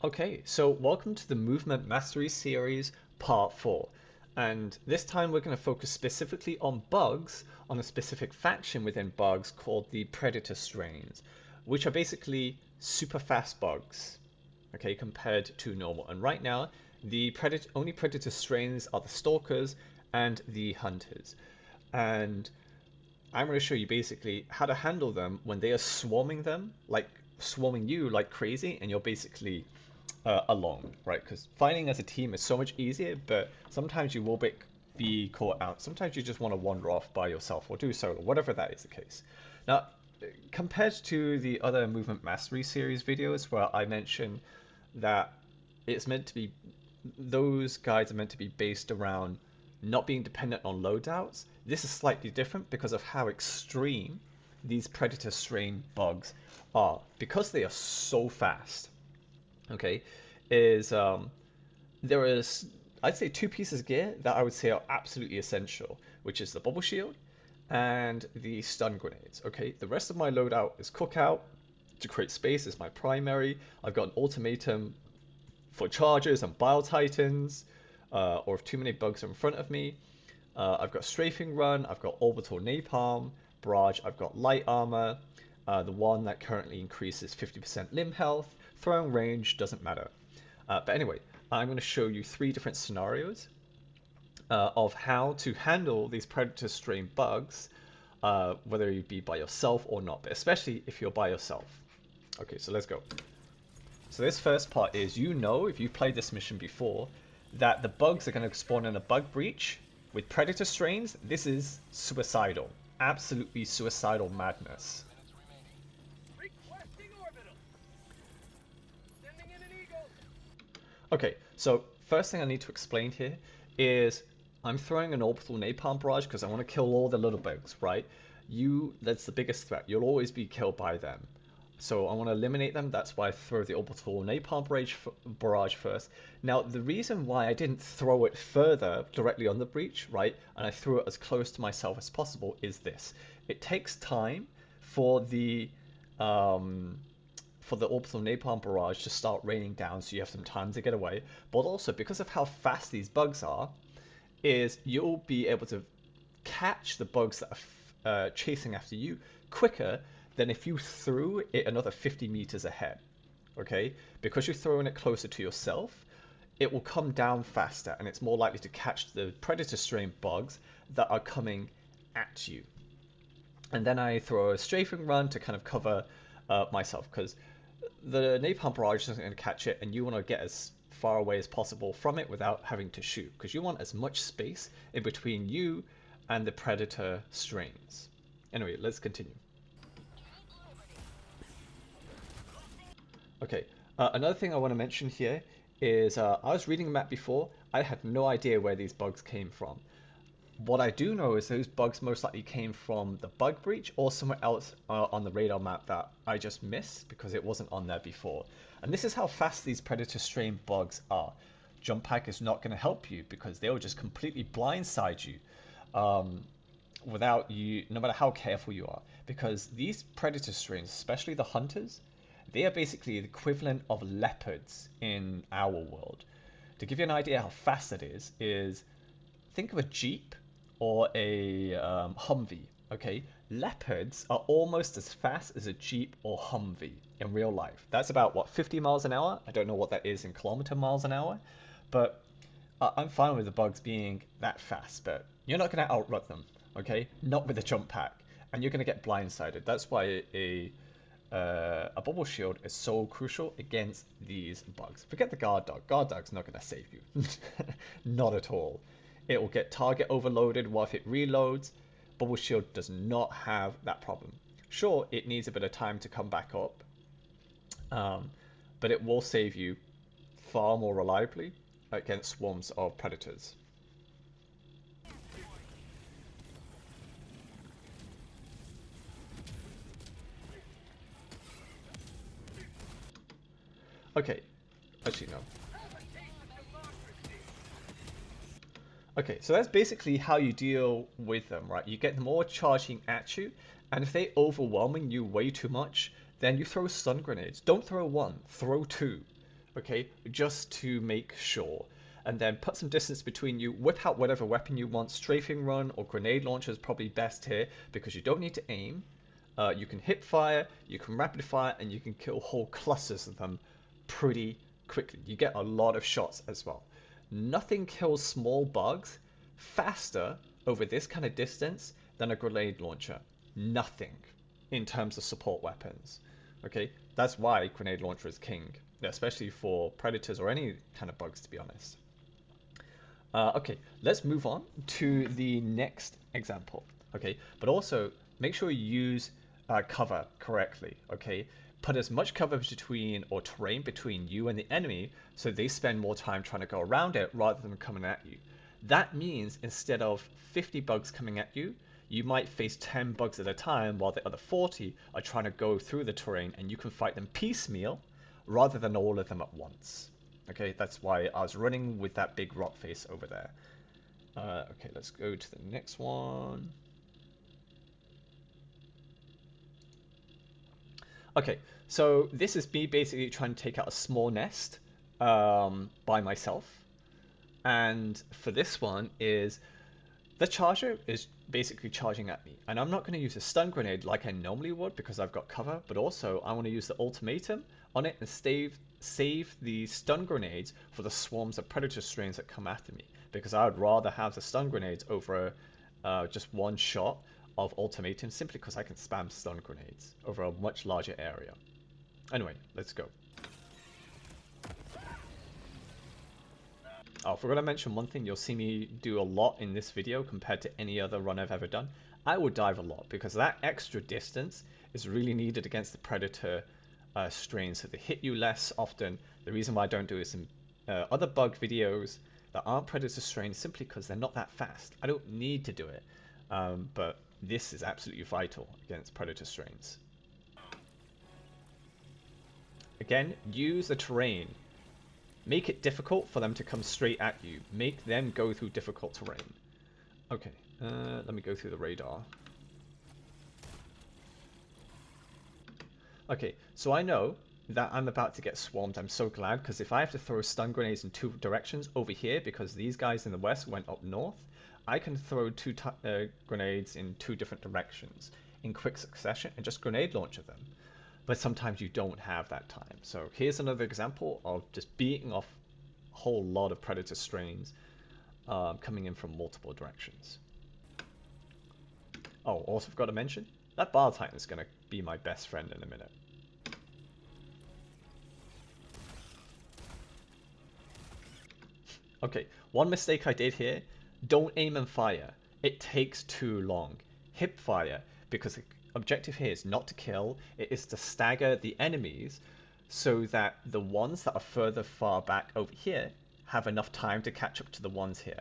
Okay, so welcome to the Movement Mastery Series Part 4. And this time we're going to focus specifically on bugs, on a specific faction within bugs called the Predator Strains, which are basically super fast bugs, okay, compared to normal. And right now, the only Predator Strains are the Stalkers and the Hunters. And I'm going to show you basically how to handle them when they are swarming them, like swarming you like crazy, and you're basically alone, right? Because fighting as a team is so much easier, but sometimes you will be caught out. Sometimes you just want to wander off by yourself or do solo, whatever that is the case. Now, compared to the other Movement Mastery series videos where I mention that it's meant to be, those guides are meant to be based around not being dependent on loadouts. This is slightly different because of how extreme these Predator Strain bugs are. Because they are so fast, okay, is there is, I'd say, two pieces of gear that I would say are absolutely essential, which is the bubble shield and the stun grenades. Okay, the rest of my loadout is cookout to create space is my primary. I've got an ultimatum for chargers and bile titans, or if too many bugs are in front of me. I've got strafing run. I've got orbital napalm barrage. I've got light armor. The one that currently increases 50% limb health. Throwing range doesn't matter. But anyway, I'm going to show you three different scenarios of how to handle these predator strain bugs, whether you be by yourself or not, but especially if you're by yourself. Okay, so let's go. So this first part is, if you've played this mission before, that the bugs are going to spawn in a bug breach. With predator strains, this is suicidal. Absolutely suicidal madness. Okay, so first thing I need to explain here is I'm throwing an orbital napalm barrage because I want to kill all the little bugs, right? That's the biggest threat. You'll always be killed by them. So I want to eliminate them. That's why I throw the orbital napalm barrage first. Now, the reason why I didn't throw it further directly on the breach, right, and I threw it as close to myself as possible is this. It takes time for the um, orbital napalm barrage to start raining down, so you have some time to get away. But also, because of how fast these bugs are, is you'll be able to catch the bugs that are chasing after you quicker than if you threw it another 50 meters ahead. Okay, because you're throwing it closer to yourself, it will come down faster, and it's more likely to catch the predator strain bugs that are coming at you. And then I throw a strafing run to kind of cover myself, because the napalm barrage isn't going to catch it, and you want to get as far away as possible from it without having to shoot, because you want as much space in between you and the predator strains. Anyway, let's continue. Okay, another thing I want to mention here is I was reading the map before. I had no idea where these bugs came from. What I do know is those bugs most likely came from the bug breach or somewhere else on the radar map that I just missed because it wasn't on there before. And this is how fast these predator strain bugs are. Jump pack is not going to help you because they'll just completely blindside you um, without you, no matter how careful you are. Because these predator strains, especially the hunters, they are basically the equivalent of leopards in our world. To give you an idea how fast it is think of a Jeep or a Humvee. Okay, leopards are almost as fast as a Jeep or Humvee in real life. That's about what, 50 miles an hour? I don't know what that is in kilometer miles an hour, but I'm fine with the bugs being that fast. But you're not going to outrun them. Okay, not with a jump pack, and you're going to get blindsided. That's why a bubble shield is so crucial against these bugs. Forget the guard dog. Guard dog's not going to save you. Not at all. It will get target overloaded while if it reloads. Bubble shield does not have that problem. Sure, it needs a bit of time to come back up, um, but it will save you far more reliably against swarms of predators. Okay, actually no. Okay, so that's basically how you deal with them, right? You get them all charging at you, and if they overwhelming you way too much, then you throw stun grenades. Don't throw one, throw two. okay, just to make sure. And then put some distance between you, whip out whatever weapon you want. Strafing run or grenade launcher is probably best here because you don't need to aim. You can hip fire, you can rapid fire, and you can kill whole clusters of them pretty quickly. You get a lot of shots as well. Nothing kills small bugs faster over this kind of distance than a grenade launcher. Nothing in terms of support weapons. Okay, that's why grenade launcher is king, especially for predators or any kind of bugs, to be honest. Okay, let's move on to the next example. Okay, but also make sure you use cover correctly. Okay, put as much cover between or terrain between you and the enemy so they spend more time trying to go around it rather than coming at you. That means instead of 50 bugs coming at you, you might face 10 bugs at a time while the other 40 are trying to go through the terrain, and you can fight them piecemeal rather than all of them at once. Okay, that's why I was running with that big rock face over there. Okay, let's go to the next one. Okay, so this is me basically trying to take out a small nest by myself. And for this one is the charger is basically charging at me. And I'm not going to use a stun grenade like I normally would because I've got cover, but also I want to use the ultimatum on it and save the stun grenades for the swarms of predator strains that come after me. Because I would rather have the stun grenades over just one shot of ultimatum simply because I can spam stun grenades over a much larger area. Anyway, let's go. Oh, I forgot to mention one thing you'll see me do a lot in this video compared to any other run I've ever done. I will dive a lot because that extra distance is really needed against the predator strains, so they hit you less often. The reason why I don't do this in other bug videos that aren't predator strains simply because they're not that fast. I don't need to do it, but this is absolutely vital against predator strains. Again, use the terrain. Make it difficult for them to come straight at you. Make them go through difficult terrain. Okay, let me go through the radar. Okay, so I know that I'm about to get swarmed. I'm so glad, because if I have to throw stun grenades in two directions over here, because these guys in the west went up north, I can throw two grenades in two different directions in quick succession and just grenade launcher them. But sometimes you don't have that time. So here's another example of just beating off a whole lot of predator strains coming in from multiple directions. Oh, also forgot to mention, that Bar Titan is going to be my best friend in a minute. Okay, one mistake I did here, don't aim and fire. It takes too long. Hip fire, because the objective here is not to kill, it is to stagger the enemies so that the ones that are further far back over here have enough time to catch up to the ones here.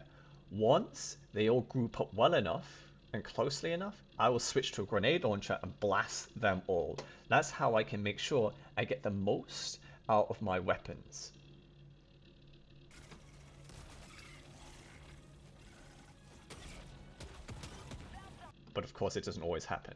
Once they all group up well enough and closely enough, I will switch to a grenade launcher and blast them all. That's how I can make sure I get the most out of my weapons. But of course it doesn't always happen.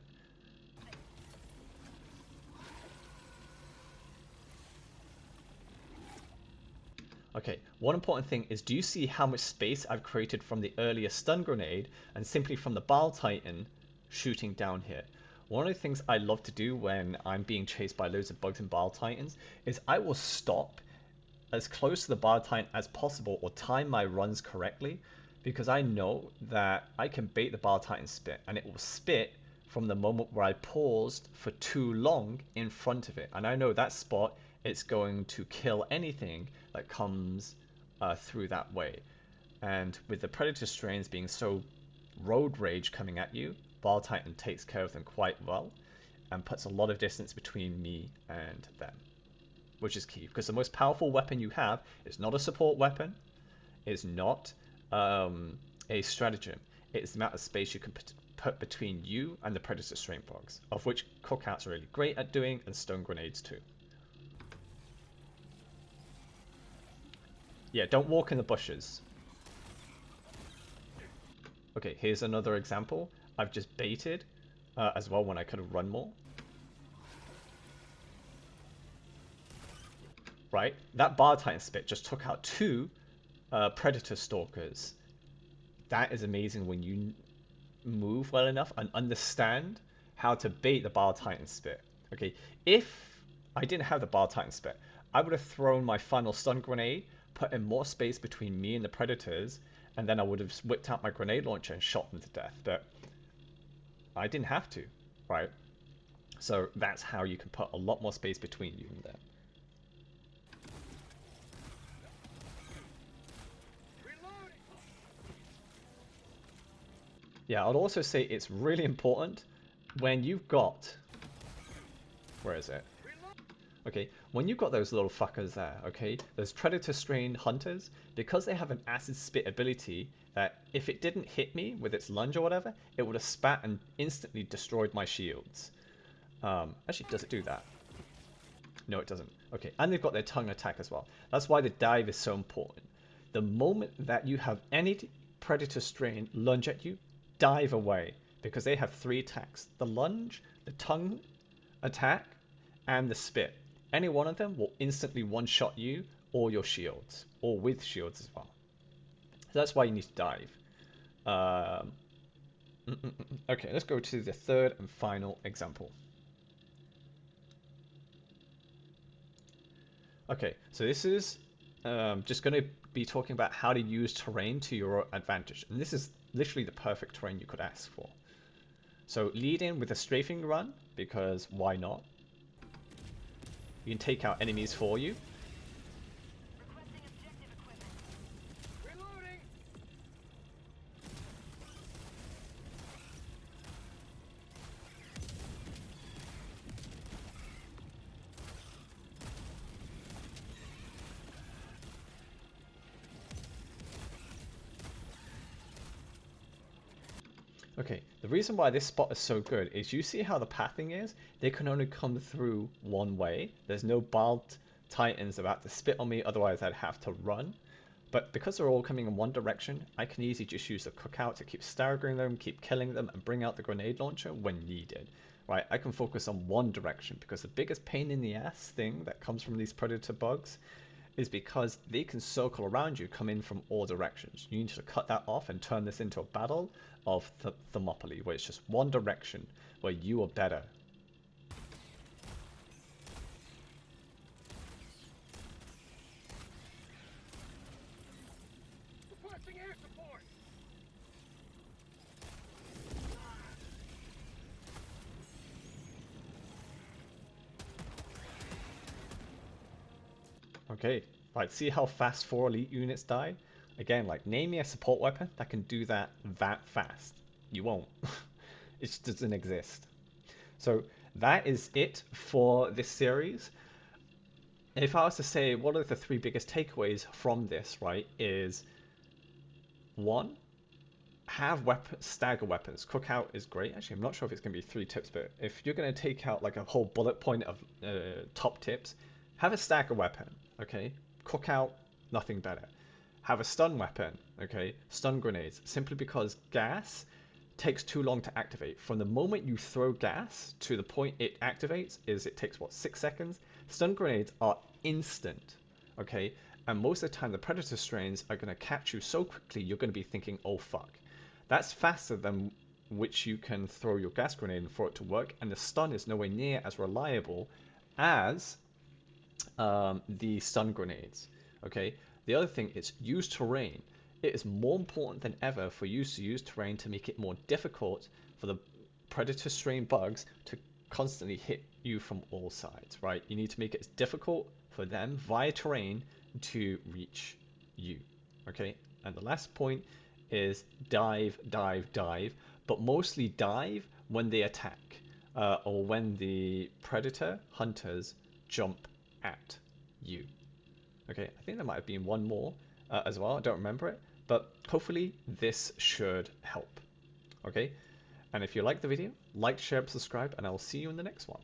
Okay, one important thing is, do you see how much space I've created from the earlier stun grenade and simply from the Bile Titan shooting down here? One of the things I love to do when I'm being chased by loads of bugs and Bile Titans is I will stop as close to the Bile Titan as possible or time my runs correctly, because I know that I can bait the Bile Titan spit and it will spit from the moment where I paused for too long in front of it. And I know that spot, it's going to kill anything that comes through that way. And with the Predator strains being so road rage coming at you, Bile Titan takes care of them quite well and puts a lot of distance between me and them, which is key, because the most powerful weapon you have is not a support weapon, is not a stratagem. It's the amount of space you can put between you and the Predator strain bugs, of which Cookouts are really great at doing, and stun grenades too. Yeah, don't walk in the bushes. Okay, here's another example. I've just baited as well when I could have run more. right? That bar titan spit just took out two predator stalkers. That is amazing when you move well enough and understand how to bait the bar titan spit. Okay, if I didn't have the bar titan spit, I would have thrown my final stun grenade, put in more space between me and the predators, and then I would have whipped out my grenade launcher and shot them to death. But I didn't have to, right? So that's how you can put a lot more space between you and them. Yeah, I'd also say it's really important when you've got... Where is it? Okay, when you've got those little fuckers there, okay, those predator strain hunters, because they have an acid spit ability that if it didn't hit me with its lunge or whatever, it would have spat and instantly destroyed my shields. Actually, does it do that? No, it doesn't. Okay, and they've got their tongue attack as well. That's why the dive is so important. The moment that you have any predator strain lunge at you, dive away, because they have three attacks: the lunge, the tongue attack, and the spit. Any one of them will instantly one-shot you or your shields, or with shields as well. So that's why you need to dive. Um, okay, let's go to the third and final example. Okay, so this is just going to be talking about how to use terrain to your advantage. And this is literally the perfect terrain you could ask for. So lead in with a strafing run, because why not? You can take out enemies for you. Okay, the reason why this spot is so good is you see how the pathing is? They can only come through one way. There's no barbed titans about to spit on me, otherwise I'd have to run. But because they're all coming in one direction, I can easily just use the cookout to keep staggering them, keep killing them, and bring out the grenade launcher when needed. Right, I can focus on one direction because the biggest pain in the ass thing that comes from these predator bugs is because they can circle around you, come in from all directions. You need to cut that off and turn this into a battle of Thermopylae, where it's just one direction, where you are better. Okay, like see how fast 4 elite units die? Again, like name me a support weapon that can do that fast. You won't. It just doesn't exist. So that is it for this series. If I was to say what are the three biggest takeaways from this, right, is one, have stagger weapons. Cookout is great. Actually, I'm not sure if it's going to be 3 tips, but if you're going to take out like a whole bullet point of top tips, have a stagger weapon, okay? Cookout, nothing better. Have a stun weapon, okay? Stun grenades, simply because gas takes too long to activate. From the moment you throw gas to the point it activates it takes what, 6 seconds? Stun grenades are instant, okay? And most of the time the predator strains are going to catch you so quickly you're going to be thinking, oh fuck. That's faster than which you can throw your gas grenade for it to work, and the stun is nowhere near as reliable as the stun grenades. Okay. The other thing is use terrain. It is more important than ever for you to use terrain to make it more difficult for the predator strain bugs to constantly hit you from all sides, right? You need to make it as difficult for them via terrain to reach you. Okay. And the last point is dive, dive, dive, but mostly dive when they attack or when the predator hunters jump at you. Okay, I think there might have been one more as well. I don't remember it, but hopefully this should help. Okay, and if you like the video, like, share, subscribe, and I will see you in the next one.